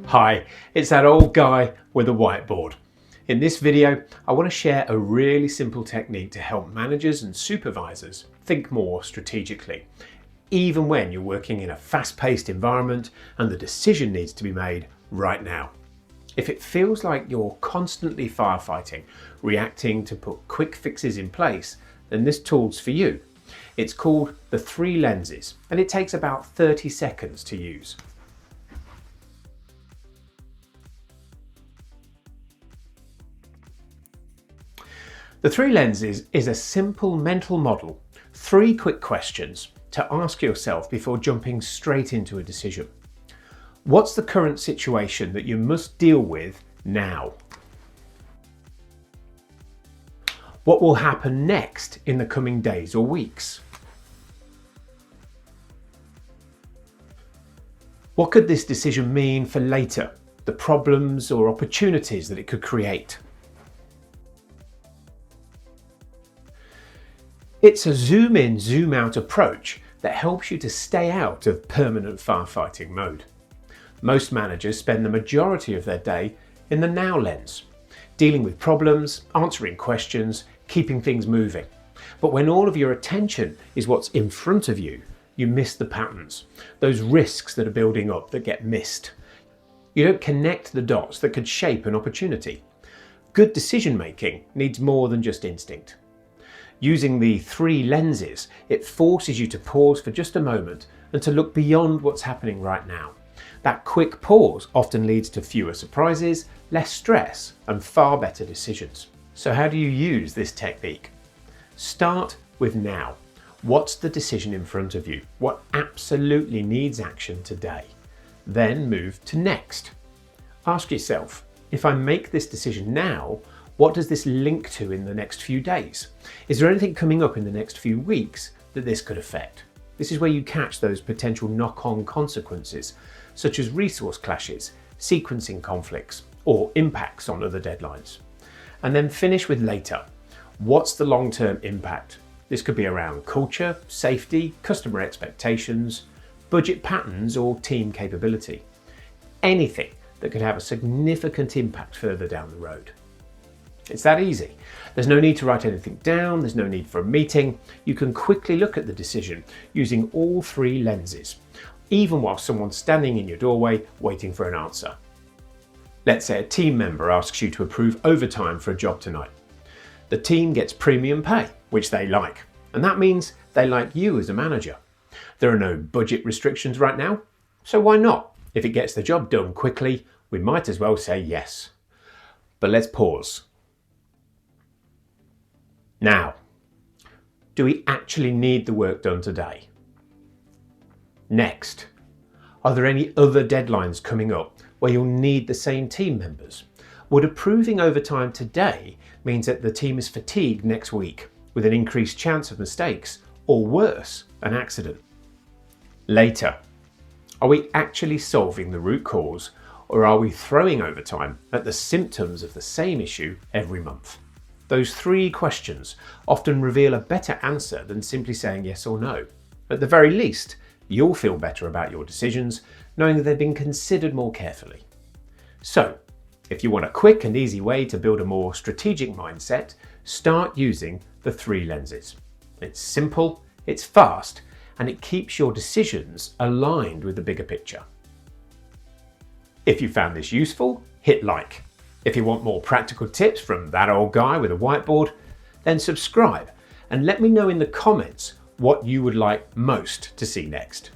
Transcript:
Hi, it's that old guy with a whiteboard. In this video, I want to share a really simple technique to help managers and supervisors think more strategically, even when you're working in a fast-paced environment and the decision needs to be made right now. If it feels like you're constantly firefighting, reacting to put quick fixes in place, then this tool's for you. It's called the 3 lenses, and it takes about 30 seconds to use. The 3 lenses is a simple mental model, 3 quick questions to ask yourself before jumping straight into a decision. What's the current situation that you must deal with now? What will happen next in the coming days or weeks? What could this decision mean for later, the problems or opportunities that it could create? It's a zoom in, zoom out approach that helps you to stay out of permanent firefighting mode. Most managers spend the majority of their day in the now lens, dealing with problems, answering questions, keeping things moving. But when all of your attention is what's in front of you, you miss the patterns, those risks that are building up that get missed. You don't connect the dots that could shape an opportunity. Good decision making needs more than just instinct. Using the 3 lenses, it forces you to pause for just a moment and to look beyond what's happening right now. That quick pause often leads to fewer surprises, less stress, and far better decisions. So how do you use this technique? Start with now. What's the decision in front of you? What absolutely needs action today? Then move to next. Ask yourself, if I make this decision now, what does this link to in the next few days? Is there anything coming up in the next few weeks that this could affect? This is where you catch those potential knock-on consequences, such as resource clashes, sequencing conflicts, or impacts on other deadlines. And then finish with later. What's the long-term impact? This could be around culture, safety, customer expectations, budget patterns, or team capability. Anything that could have a significant impact further down the road. It's that easy. There's no need to write anything down, there's no need for a meeting. You can quickly look at the decision using all 3 lenses, even while someone's standing in your doorway waiting for an answer. Let's say a team member asks you to approve overtime for a job tonight. The team gets premium pay, which they like, and that means they like you as a manager. There are no budget restrictions right now, so why not? If it gets the job done quickly, we might as well say yes. But let's pause. Now, do we actually need the work done today? Next, are there any other deadlines coming up where you'll need the same team members? Would approving overtime today means that the team is fatigued next week with an increased chance of mistakes, or worse, an accident? Later, are we actually solving the root cause, or are we throwing overtime at the symptoms of the same issue every month? Those 3 questions often reveal a better answer than simply saying yes or no. At the very least, you'll feel better about your decisions knowing that they've been considered more carefully. So, if you want a quick and easy way to build a more strategic mindset, start using the 3 lenses. It's simple, it's fast, and it keeps your decisions aligned with the bigger picture. If you found this useful, hit like. If you want more practical tips from that old guy with a whiteboard, then subscribe and let me know in the comments what you would like most to see next.